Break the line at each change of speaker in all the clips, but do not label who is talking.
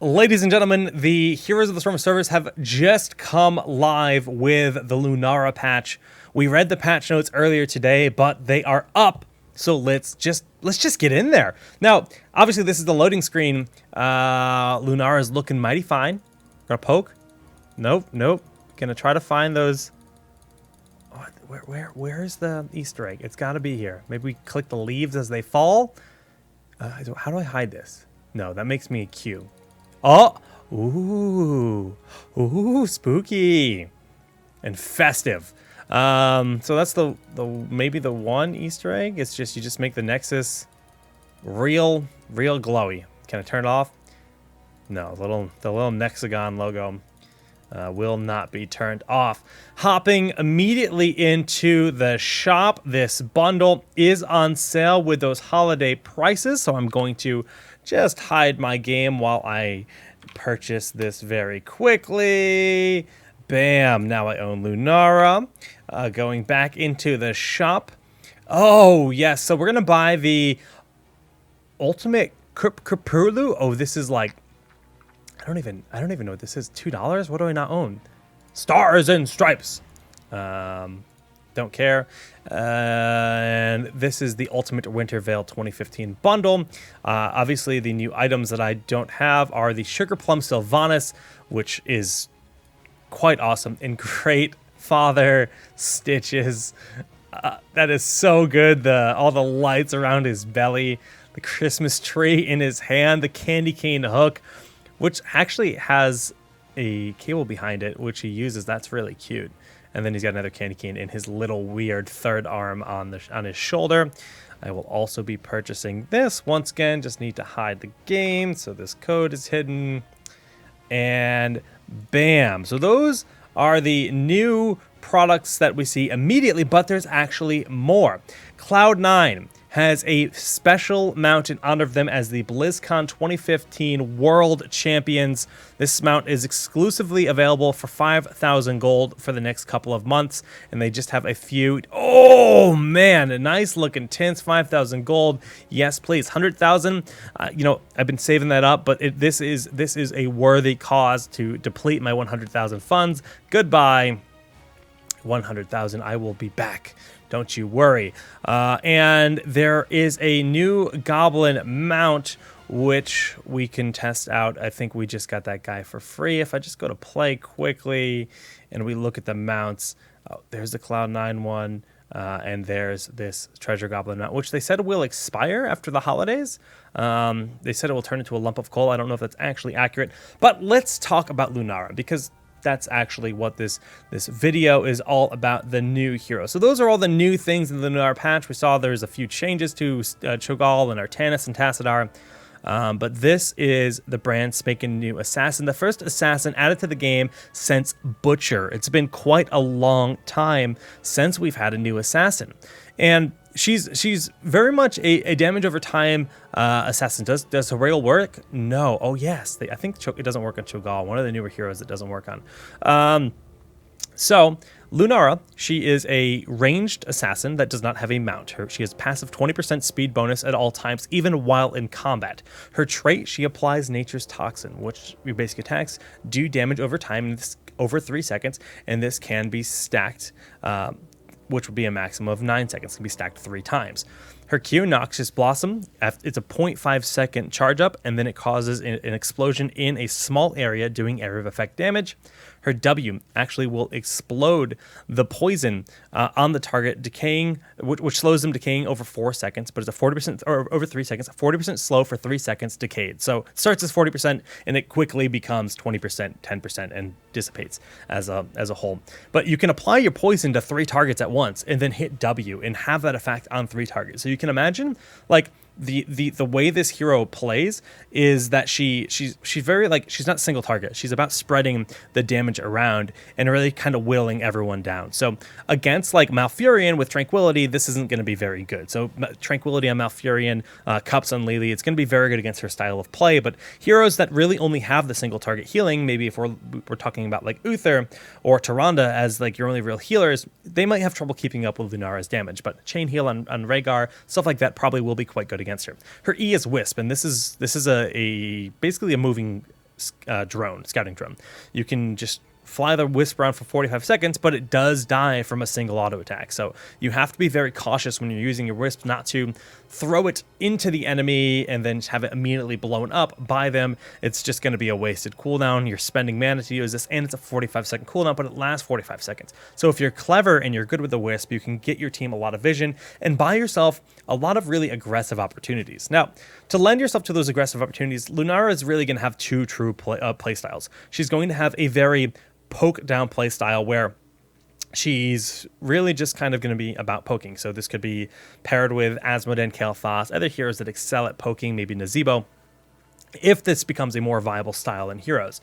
Ladies and gentlemen, the Heroes of the Storm servers have just come live with the Lunara patch. We read the patch notes earlier today, but they are up. So let's just get in there. Now, obviously this is the loading screen. Lunara is looking mighty fine. Gonna poke. Nope. Gonna try to find those. Oh, where's the Easter egg? It's gotta be here. Maybe we click the leaves as they fall. How do I hide this? No, that makes me a Q. Oh, ooh, spooky and festive. So that's the maybe the one Easter egg. It's just you just make the Nexus real glowy. Can I turn it off? No, the little Nexagon logo will not be turned off. Hopping immediately into the shop. This bundle is on sale with those holiday prices, so I'm going to just hide my game while I purchase this very quickly. Bam, now I own Lunara. Going back into the shop. Oh, yes, so we're going to buy the Ultimate Kripurlu. Oh, this is like, I don't even know what this is. $2? What do I not own? Stars and Stripes. Don't care. And this is the Ultimate Winter Veil 2015 bundle. Obviously, the new items that I don't have are the Sugar Plum Sylvanas, which is quite awesome, and great Father Stitches. That is so good. All the lights around his belly, the Christmas tree in his hand, the candy cane hook, which actually has a cable behind it, which he uses. That's really cute. And then he's got another candy cane in his little weird third arm on his shoulder. I will also be purchasing this. Once again, just need to hide the game, so this code is hidden. And bam. So those are the new products that we see immediately, but there's actually more. Cloud9 has a special mount in honor of them as the BlizzCon 2015 World Champions. This mount is exclusively available for 5,000 gold for the next couple of months, and they just have a few. Oh man, a nice looking tints, 5,000 gold. Yes, please, 100,000. I've been saving that up, but this is a worthy cause to deplete my 100,000 funds. Goodbye, 100,000. I will be back. Don't you worry. And there is a new Goblin mount, which we can test out. I think we just got that guy for free. If I just go to play quickly and we look at the mounts, there's the Cloud9 one, and there's this Treasure Goblin mount, which they said will expire after the holidays. They said it will turn into a lump of coal. I don't know if that's actually accurate, but let's talk about Lunara, because that's actually what this video is all about, the new hero. So those are all the new things in the Lunara patch. We saw there's a few changes to Cho'Gall and Artanis and Tassadar. But this is the brand spanking new assassin, the first assassin added to the game since Butcher. It's been quite a long time since we've had a new assassin. And she's very much a damage over time assassin. Does her rail work? No. Oh yes, I think it doesn't work on Cho'Gall, one of the newer heroes it doesn't work on. So Lunara, she is a ranged assassin that does not have a mount. She has passive 20% speed bonus at all times, even while in combat. Her trait, she applies Nature's Toxin, which your basic attacks do damage over time, over 3 seconds, and this can be stacked, which would be a maximum of 9 seconds, can be stacked 3 times. Her Q, Noxious Blossom, it's a 0.5 second charge up, and then it causes an explosion in a small area, doing area of effect damage. Her W actually will explode the poison on the target, decaying, which slows them decaying over 4 seconds, but it's a 40%, or over 3 seconds, 40% slow for 3 seconds decayed. So it starts as 40%, and it quickly becomes 20%, 10%, and dissipates as a whole. But you can apply your poison to 3 targets at once, and then hit W, and have that effect on 3 targets. So you can imagine, like, the way this hero plays is that she's very, like, she's not single target. She's about spreading the damage around and really kind of whittling everyone down. So against like Malfurion with Tranquility, this isn't going to be very good. So Tranquility on Malfurion, Cups on Lily, it's going to be very good against her style of play. But heroes that really only have the single target healing, maybe if we're talking about like Uther or Tyrande as like your only real healers, they might have trouble keeping up with Lunara's damage. But Chain Heal on Rhaegar, stuff like that probably will be quite good against her. Her E is Wisp, and this is basically a moving scouting drone. You can just fly the wisp around for 45 seconds, but it does die from a single auto attack. So you have to be very cautious when you're using your wisp not to throw it into the enemy and then have it immediately blown up by them. It's just going to be a wasted cooldown. You're spending mana to use this, and it's a 45-second cooldown, but it lasts 45 seconds. So if you're clever and you're good with the wisp, you can get your team a lot of vision and buy yourself a lot of really aggressive opportunities. Now, to lend yourself to those aggressive opportunities, Lunara is really going to have two true play styles. She's going to have a very poke down play style where she's really just kind of going to be about poking. So this could be paired with Asmodee, Kael'thas, other heroes that excel at poking, maybe Nazebo. If this becomes a more viable style in heroes,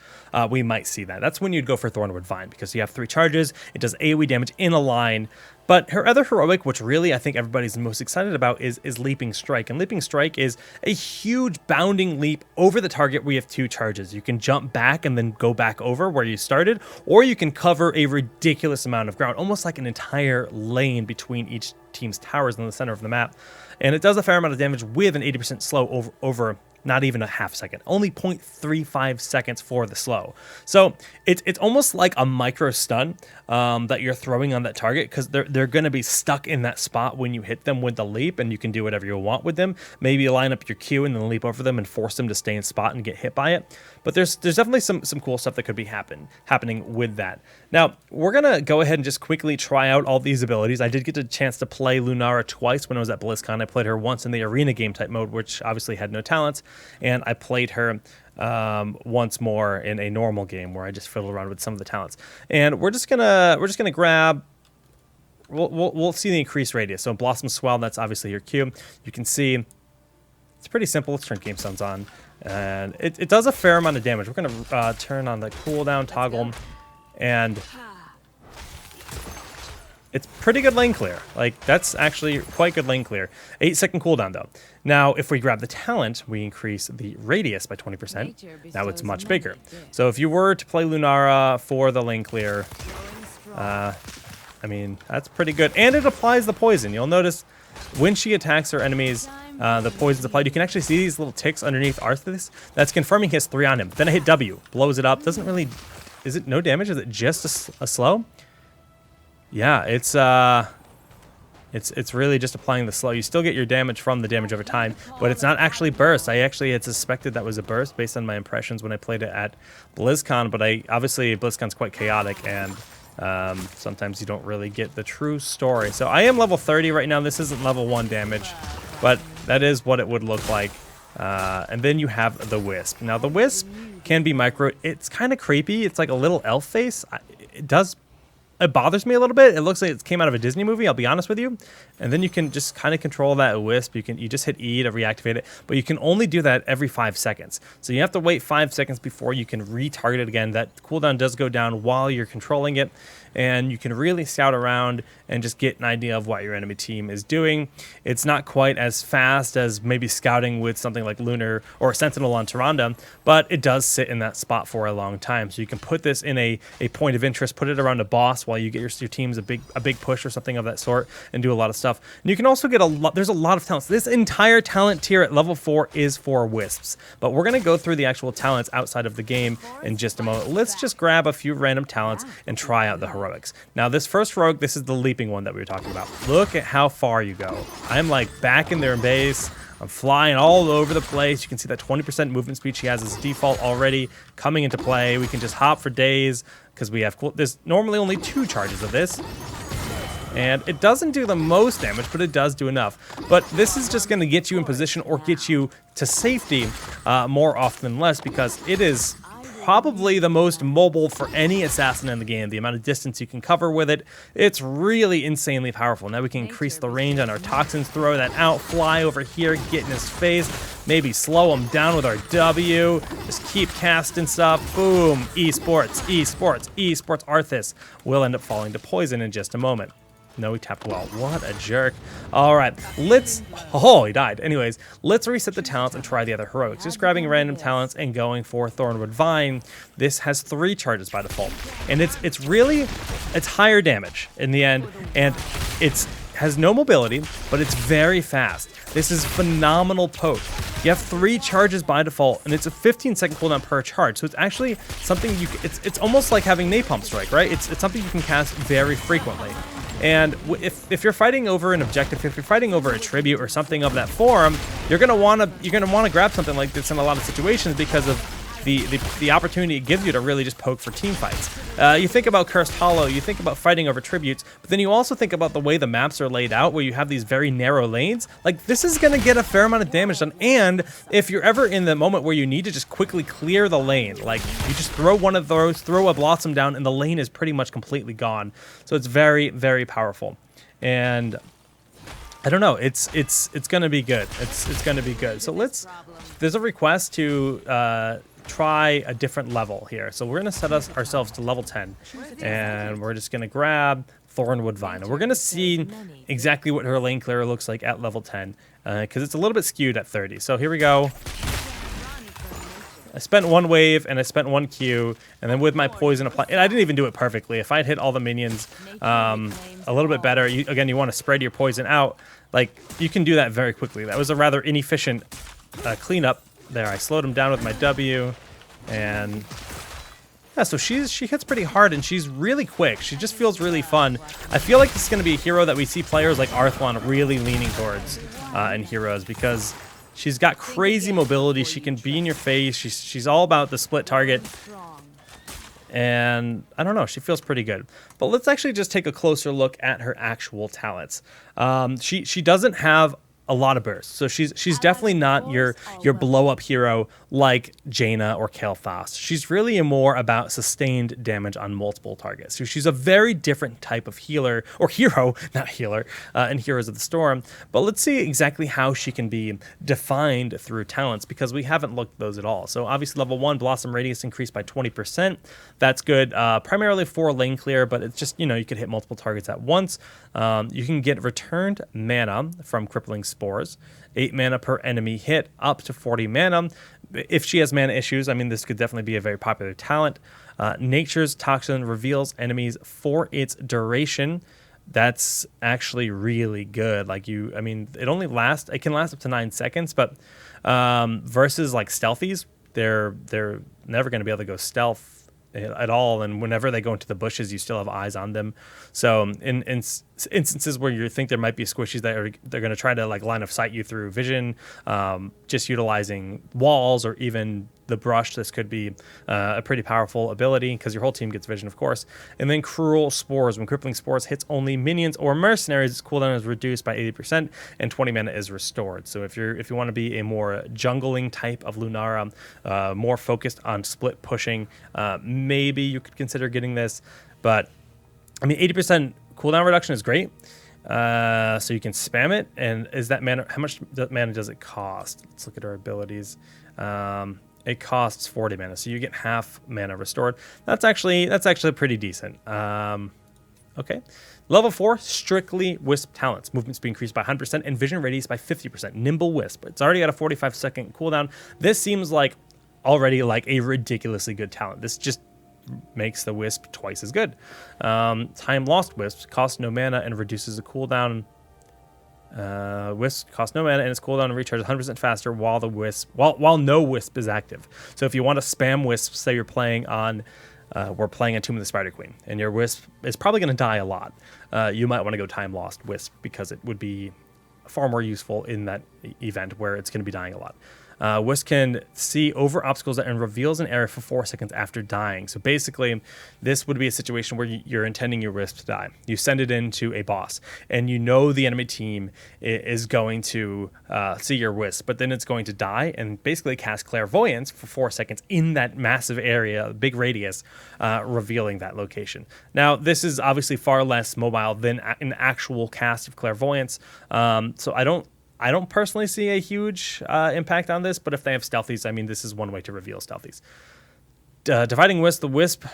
we might see that. That's when you'd go for Thornwood Vine, because you have 3 charges, it does AoE damage in a line. But her other heroic, which really I think everybody's most excited about, is Leaping Strike. And Leaping Strike is a huge bounding leap over the target where you have 2 charges. You can jump back and then go back over where you started, or you can cover a ridiculous amount of ground, almost like an entire lane between each team's towers in the center of the map. And it does a fair amount of damage with an 80% slow over not even a half second, only 0.35 seconds for the slow. So it's almost like a micro stun that you're throwing on that target, because they're going to be stuck in that spot when you hit them with the leap, and you can do whatever you want with them. Maybe line up your Q and then leap over them and force them to stay in spot and get hit by it. But there's definitely some cool stuff that could be happening with that. Now, we're going to go ahead and just quickly try out all these abilities. I did get a chance to play Lunara twice when I was at BlizzCon. I played her once in the arena game type mode, which obviously had no talents, and I played her once more in a normal game where I just fiddled around with some of the talents. And we're just gonna grab. We'll see the increased radius. So Blossom Swell, that's obviously your Q. You can see it's pretty simple. Let's turn Game Suns on, and it does a fair amount of damage. We're gonna turn on the cooldown toggle, and it's pretty good lane clear. Like, that's actually quite good lane clear. 8-second cooldown though. Now, if we grab the talent, we increase the radius by 20%. Now it's much bigger. So if you were to play Lunara for the lane clear, I mean, that's pretty good. And it applies the poison. You'll notice when she attacks her enemies, the poison's applied. You can actually see these little ticks underneath Arthas. That's confirming he has 3 on him. Then I hit W, blows it up. Doesn't really... Is it no damage? Is it just a slow? Yeah, it's really just applying the slow. You still get your damage from the damage over time, but it's not actually burst. I actually had suspected that was a burst based on my impressions when I played it at BlizzCon, but obviously BlizzCon's quite chaotic, and sometimes you don't really get the true story. So I am level 30 right now. This isn't level 1 damage, but that is what it would look like. And then you have the Wisp. Now the Wisp can be micro. It's kind of creepy. It's like a little elf face. It bothers me a little bit. It looks like it came out of a Disney movie, I'll be honest with you. And then you can just kind of control that Wisp. You just hit E to reactivate it, but you can only do that every 5 seconds. So you have to wait 5 seconds before you can retarget it again. That cooldown does go down while you're controlling it, and you can really scout around and just get an idea of what your enemy team is doing. It's not quite as fast as maybe scouting with something like Lunar or Sentinel on Tyrande, but it does sit in that spot for a long time. So you can put this in a point of interest, put it around a boss while you get your teams a big push or something of that sort, and do a lot of stuff. And you can also get there's a lot of talents. This entire talent tier at level 4 is for Wisps, but we're going to go through the actual talents outside of the game in just a moment. Let's just grab a few random talents and try out the heroics. Now this first rogue, this is the leaping one that we were talking about. Look at how far you go. I'm like back in their base. I'm flying all over the place. You can see that 20% movement speed she has as default already coming into play. We can just hop for days because we have there's normally only 2 charges of this. And it doesn't do the most damage, but it does do enough. But this is just going to get you in position or get you to safety more often than less, because it is probably the most mobile for any assassin in the game. The amount of distance you can cover with it, it's really insanely powerful. Now we can increase the range on our toxins, throw that out, fly over here, get in his face, maybe slow him down with our W, just keep casting stuff, boom, esports, esports, esports. Arthas will end up falling to poison in just a moment. No, he tapped well. What a jerk. All right, he died. Anyways, let's reset the talents and try the other heroics. Just grabbing random talents and going for Thornwood Vine. This has 3 charges by default, and it's higher damage in the end, and has no mobility, but it's very fast. This is phenomenal poke. You have 3 charges by default, and it's a 15-second cooldown per charge. So it's actually something it's almost like having Napalm Strike, right? It's something you can cast very frequently. And if you're fighting over an objective, if you're fighting over a tribute or something of that form, you're gonna wanna grab something like this in a lot of situations because of the opportunity it gives you to really just poke for team fights. You think about Cursed Hollow, you think about fighting over tributes, but then you also think about the way the maps are laid out where you have these very narrow lanes. Like, this is going to get a fair amount of damage done, and if you're ever in the moment where you need to just quickly clear the lane, like, you just throw one of those, throw a Blossom down, and the lane is pretty much completely gone. So it's very, very powerful. And I don't know, it's going to be good. It's going to be good. So there's a request to try a different level here. So we're going to set ourselves to level 10, and we're just going to grab Thornwood Vine. And we're going to see exactly what her lane clear looks like at level 10, because it's a little bit skewed at 30. So here we go. I spent 1 wave, and I spent 1 Q, and then with my poison apply, and I didn't even do it perfectly. If I had hit all the minions a little bit better, again, you want to spread your poison out. Like, you can do that very quickly. That was a rather inefficient cleanup. There, I slowed him down with my W, and yeah, so she hits pretty hard, and she's really quick. She just feels really fun. I feel like this is going to be a hero that we see players like Arthlon really leaning towards in heroes, because she's got crazy mobility. She can be in your face. She's all about the split target, and I don't know, she feels pretty good. But let's actually just take a closer look at her actual talents. She doesn't have a lot of bursts, so she's definitely not your blow up hero like Jaina or Kael'thas. She's really more about sustained damage on multiple targets. So she's a very different type of healer, or hero, not healer, in Heroes of the Storm. But let's see exactly how she can be defined through talents, because we haven't looked at those at all. So obviously level 1, Blossom Radius increased by 20%. That's good, primarily for lane clear, but it's just, you could hit multiple targets at once. You can get returned mana from Crippling Spores, 8 mana per enemy hit, up to 40 mana. If she has mana issues, I mean, this could definitely be a very popular talent. Nature's Toxin reveals enemies for its duration. That's actually really good. Like, I mean, it can last up to 9 seconds, but versus like stealthies, they're never going to be able to go stealth at all, and whenever they go into the bushes, you still have eyes on them. So in instances where you think there might be squishies they're going to try to like line of sight you through vision, just utilizing walls or even the brush, this could be a pretty powerful ability, because your whole team gets vision, of course. And then Cruel Spores. When Crippling Spores hits only minions or mercenaries, its cooldown is reduced by 80%, and 20 mana is restored. So if you want to be a more jungling type of Lunara, more focused on split pushing, maybe you could consider getting this. But I mean, 80% cooldown reduction is great. So you can spam it. And is that mana? How much mana does it cost? Let's look at our abilities. It costs 40 mana, so you get half mana restored. That's actually pretty decent. Okay. Level 4, strictly Wisp talents. Movement speed increased by 100% and vision radius by 50%. Nimble Wisp. It's already got a 45-second cooldown. This seems like already like a ridiculously good talent. This just makes the Wisp twice as good. Time Lost Wisp costs no mana and reduces the cooldown. Wisp costs no mana and its cooldown and recharges 100% faster while no Wisp is active. So if you want to spam Wisp, say you're playing on we're playing a Tomb of the Spider Queen, and your Wisp is probably going to die a lot. You might want to go Time Lost Wisp, because it would be far more useful in that event where it's going to be dying a lot. Wisp can see over obstacles and reveals an area for 4 seconds after dying. So basically, this would be a situation where you're intending your Wisp to die. You send it into a boss, and you know the enemy team is going to see your Wisp, but then it's going to die and basically cast Clairvoyance for 4 seconds in that massive area, big radius, revealing that location. Now, this is obviously far less mobile than an actual cast of Clairvoyance, so I don't personally see a huge impact on this, but if they have stealthies, I mean, this is one way to reveal stealthies. Dividing Wisp, the Wisp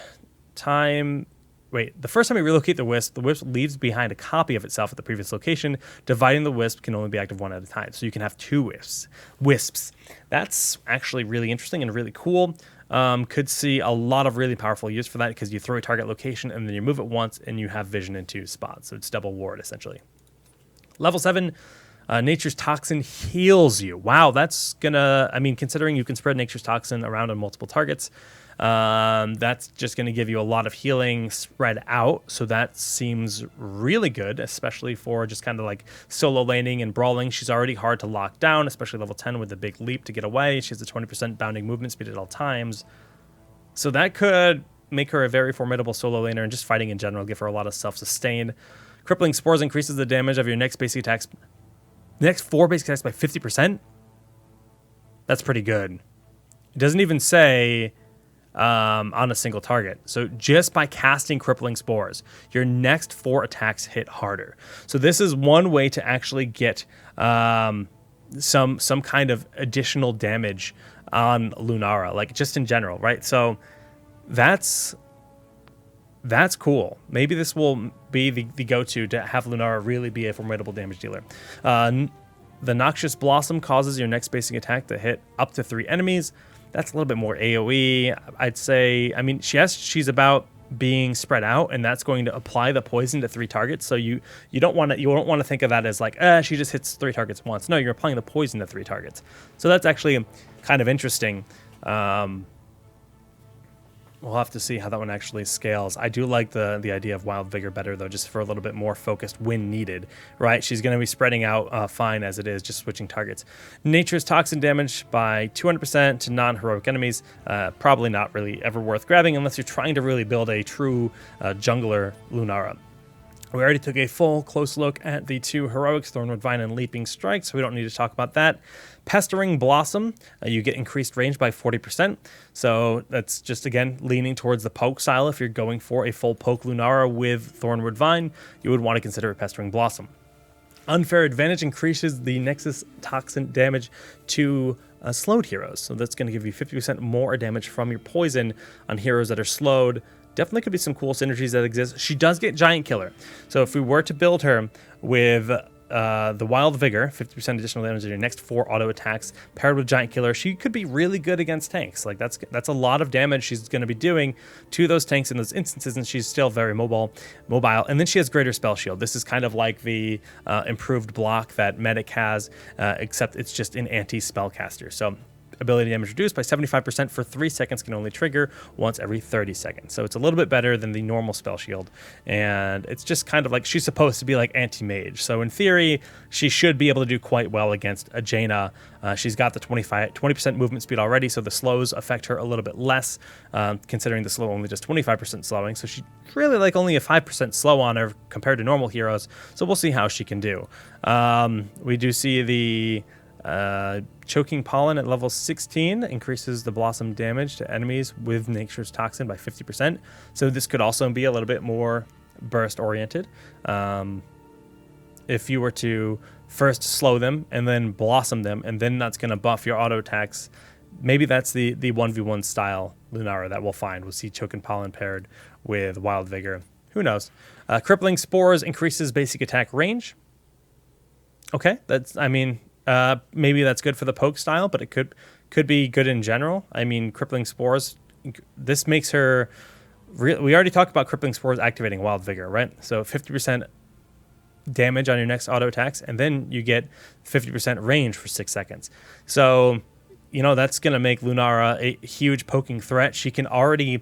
time... Wait, the first time you relocate the Wisp leaves behind a copy of itself at the previous location. Dividing the Wisp can only be active one at a time, so you can have 2 Wisps. That's actually really interesting and really cool. Could see a lot of really powerful use for that, because you throw a target location, and then you move it once, and you have vision in 2 spots, so it's double ward, essentially. Level 7... Nature's Toxin heals you. Wow, that's gonna, I mean, considering you can spread Nature's Toxin around on multiple targets, that's just going to give you a lot of healing spread out. So that seems really good, especially for just kind of like solo laning and brawling. She's already hard to lock down, especially level 10 with the big leap to get away. She has a 20% bounding movement speed at all times. So that could make her a very formidable solo laner, and just fighting in general, give her a lot of self-sustain. Crippling Spores increases the damage of your next basic attacks, next 4 basic attacks by 50%. That's pretty good. It doesn't even say on a single target. So just by casting Crippling Spores, your next 4 attacks hit harder. So this is one way to actually get some kind of additional damage on Lunara, like just in general, right? So that's cool. Maybe this will be the go-to to have Lunara really be a formidable damage dealer. The Noxious Blossom causes your next basic attack to hit up to 3 enemies. That's a little bit more AoE, I'd say. I mean, she's about being spread out, and that's going to apply the poison to 3 targets. So you don't want to think of that as like, she just hits 3 targets once. No, you're applying the poison to 3 targets. So that's actually kind of interesting. We'll have to see how that one actually scales. I do like the idea of Wild Vigor better, though, just for a little bit more focused when needed, right? She's going to be spreading out fine as it is, just switching targets. Nature's Toxin damage by 200% to non-heroic enemies. Probably not really ever worth grabbing unless you're trying to really build a true jungler Lunara. We already took a full close look at the 2 heroics, Thornwood Vine and Leaping Strike, so we don't need to talk about that. Pestering Blossom, you get increased range by 40%. So that's just, again, leaning towards the poke style. If you're going for a full poke Lunara with Thornwood Vine, you would want to consider Pestering Blossom. Unfair Advantage increases the Nexus Toxin damage to slowed heroes. So that's going to give you 50% more damage from your poison on heroes that are slowed. Definitely could be some cool synergies that exist. She does get Giant Killer. So if we were to build her with the Wild Vigor, 50% additional damage in your next 4 auto attacks, paired with Giant Killer, she could be really good against tanks. Like that's a lot of damage she's going to be doing to those tanks in those instances, and she's still very mobile. And then she has Greater Spell Shield. This is kind of like the improved block that Medic has, except it's just an anti-spellcaster. So ability damage reduced by 75% for 3 seconds, can only trigger once every 30 seconds. So it's a little bit better than the normal spell shield. And it's just kind of like, she's supposed to be like anti-mage. So in theory, she should be able to do quite well against a Jaina. She's got the 20% movement speed already, so the slows affect her a little bit less, considering the slow only does 25% slowing. So she's really like only a 5% slow on her compared to normal heroes. So we'll see how she can do. We do see the Choking Pollen at level 16 increases the blossom damage to enemies with Nature's Toxin by 50%. So this could also be a little bit more burst oriented. If you were to first slow them and then blossom them, and then that's going to buff your auto attacks, maybe that's the 1v1 style Lunara that we'll find. We'll see Choking Pollen paired with Wild Vigor. Who knows? Crippling Spores increases basic attack range. Okay, that's, I mean, maybe that's good for the poke style, but it could be good in general. I mean, Crippling Spores, this makes her... we already talked about Crippling Spores activating Wild Vigor, right? So 50% damage on your next auto attacks, and then you get 50% range for 6 seconds. So, you know, that's going to make Lunara a huge poking threat. She can already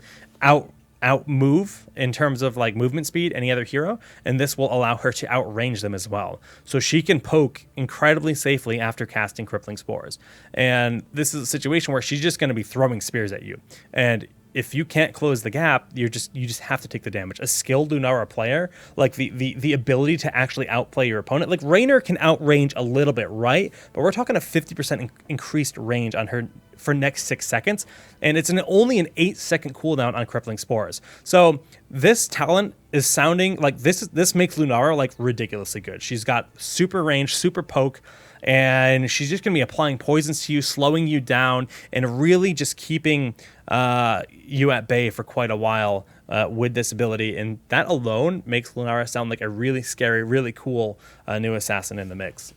outmove in terms of like movement speed any other hero, and this will allow her to outrange them as well. So she can poke incredibly safely after casting Crippling Spores. And this is a situation where she's just going to be throwing spears at you. And if you can't close the gap, you just have to take the damage. A skilled Lunara player, like the ability to actually outplay your opponent, like Raynor can outrange a little bit, right? But we're talking a 50% increased range on her for next 6 seconds, and it's only an 8-second cooldown on Crippling Spores. So this talent is sounding like this makes Lunara like ridiculously good. She's got super range, super poke, and she's just going to be applying poisons to you, slowing you down, and really just keeping you at bay for quite a while with this ability. And that alone makes Lunara sound like a really scary, really cool new assassin in the mix.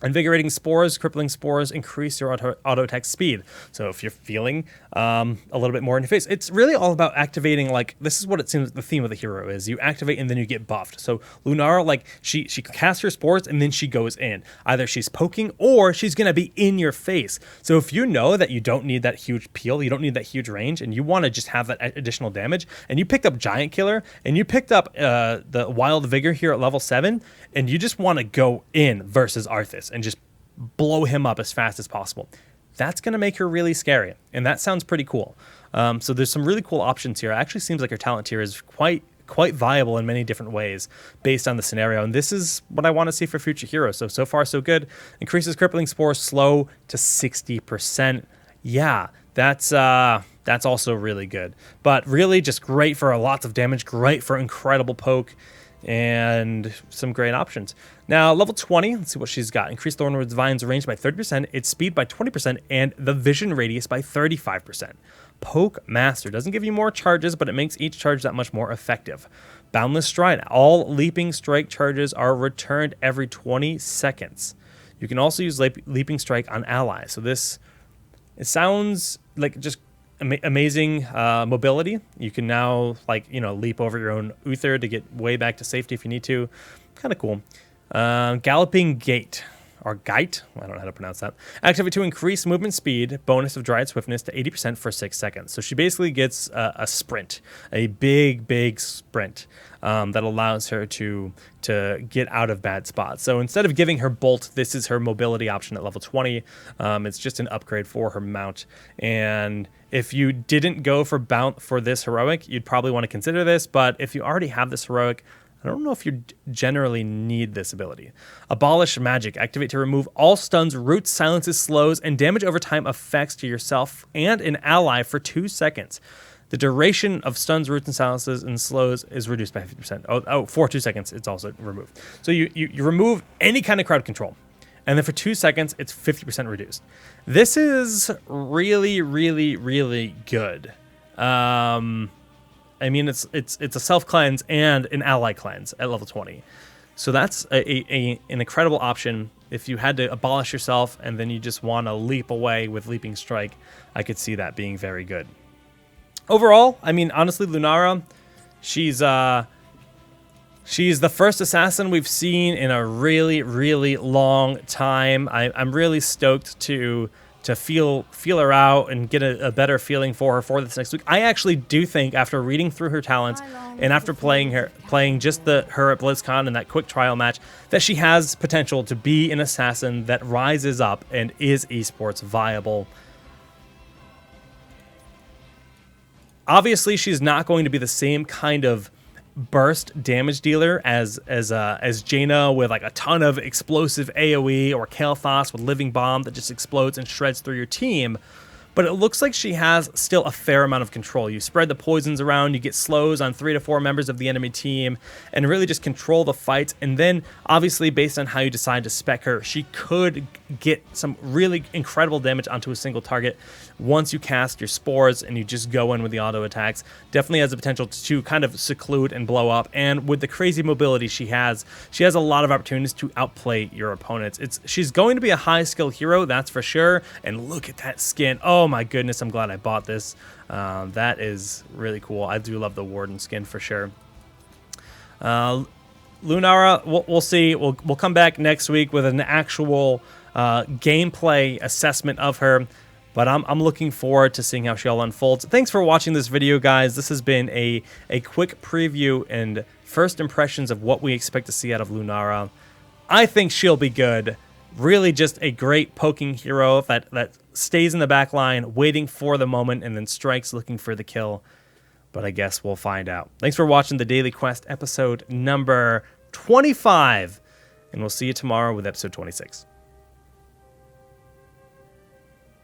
Invigorating spores, crippling spores increase your auto attack speed. So if you're feeling a little bit more in your face, it's really all about activating. Like, this is what it seems the theme of the hero is: you activate and then you get buffed. So Lunara, like, she casts her spores and then she goes in. Either she's poking or she's gonna be in your face. So if you know that you don't need that huge peel, you don't need that huge range, and you want to just have that additional damage, and you picked up Giant Killer and you picked up the Wild Vigor here at level 7, and you just want to go in versus Arthas and just blow him up as fast as possible, that's going to make her really scary. And that sounds pretty cool. So there's some really cool options here. It actually seems like her talent tier is quite viable in many different ways based on the scenario. And this is what I want to see for future heroes. So far, so good. Increases crippling spore slow to 60%. Yeah, that's also really good. But really just great for lots of damage, great for incredible poke, and some great options. Now, level 20, let's see what she's got. Increased Thornwood Vine's range by 30%, its speed by 20%, and the vision radius by 35%. Poke Master doesn't give you more charges, but it makes each charge that much more effective. Boundless Stride. All leaping strike charges are returned every 20 seconds. You can also use leaping strike on allies. So this, it sounds like just amazing mobility. You can now, like, leap over your own Uther to get way back to safety if you need to. Kind of cool. Galloping Gait, or Gait, I don't know how to pronounce that. Activate to increase movement speed, bonus of Dryad Swiftness to 80% for 6 seconds. So she basically gets a sprint, a big sprint that allows her to get out of bad spots. So instead of giving her Bolt, this is her mobility option at level 20. It's just an upgrade for her mount. And if you didn't go for this heroic, you'd probably want to consider this. But if you already have this heroic, I don't know if you generally need this ability. Abolish Magic. Activate to remove all stuns, roots, silences, slows, and damage over time effects to yourself and an ally for 2 seconds. The duration of stuns, roots, and silences and slows is reduced by 50%. For 2 seconds, it's also removed. So you remove any kind of crowd control. And then for 2 seconds, it's 50% reduced. This is really, really, really good. I mean, it's a self cleanse and an ally cleanse at level 20, so that's an incredible option. If you had to abolish yourself and then you just want to leap away with Leaping Strike, I could see that being very good. Overall, I mean, honestly, Lunara, she's the first assassin we've seen in a really, really long time. I'm really stoked to feel her out and get a better feeling for her for this next week. I actually do think, after reading through her talents and after playing just her at BlizzCon and that quick trial match, that she has potential to be an assassin that rises up and is esports viable. Obviously, she's not going to be the same kind of burst damage dealer as Jaina, with like a ton of explosive AoE, or Kael'thas with Living Bomb that just explodes and shreds through your team. But it looks like she has still a fair amount of control. You spread the poisons around, you get slows on 3 to 4 members of the enemy team, and really just control the fights. And then, obviously, based on how you decide to spec her, she could get some really incredible damage onto a single target once you cast your spores and you just go in with the auto attacks. Definitely has the potential to kind of seclude and blow up. And with the crazy mobility she has a lot of opportunities to outplay your opponents. She's going to be a high skill hero, that's for sure. And look at that skin. Oh my goodness, I'm glad I bought this. That is really cool. I do love the Warden skin for sure. Lunara, we'll see. We'll come back next week with an actual gameplay assessment of her. But I'm looking forward to seeing how she all unfolds. Thanks for watching this video, guys. This has been a quick preview and first impressions of what we expect to see out of Lunara. I think she'll be good. Really just a great poking hero that stays in the back line, waiting for the moment, and then strikes looking for the kill. But I guess we'll find out. Thanks for watching the Daily Quest episode number 25. And we'll see you tomorrow with episode 26.